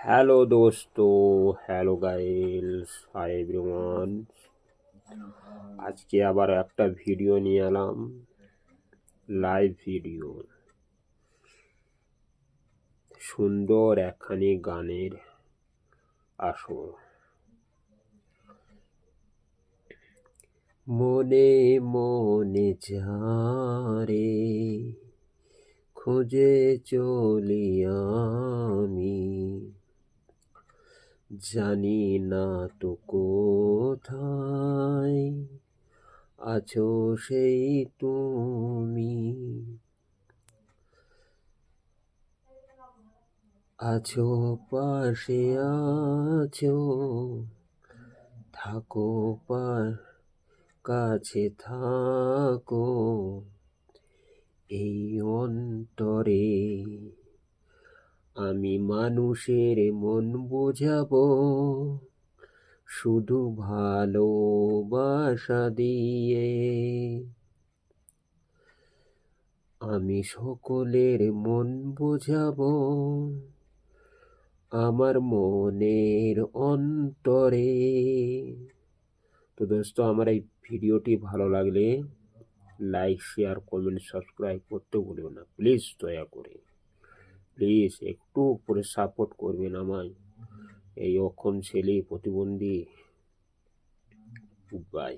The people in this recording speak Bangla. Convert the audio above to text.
हेलो दोस्तों, हेलो গাইস, হাই এভরিওয়ান। আজকে আবার একটা ভিডিও নিয়ে এলাম, লাইভ ভিডিও। সুন্দর একখানি গানের আসর। মনে মনে যারে খুঁজে চলি আমি, জানি না তো কোথায় আছো সেই তুমি। আছো পাশে, আছো থাকো কাছে থাকো এই অন্তরে। আমি মানুষের মন বোঝাবো শুধু ভালোবাসা দিয়ে। আমি সকলের মন বোঝাবো আমার মনের অন্তরে। তো দোস্ত, আমার এই ভিডিওটি ভালো লাগলে লাইক, শেয়ার, কমেন্ট, সাবস্ক্রাইব করতে ভুলবেন না প্লিজ, দয়া করে প্লিজ একটু করে সাপোর্ট করবেন আমায়, এই অক্ষম ছেলে প্রতিবন্ধী। বাই।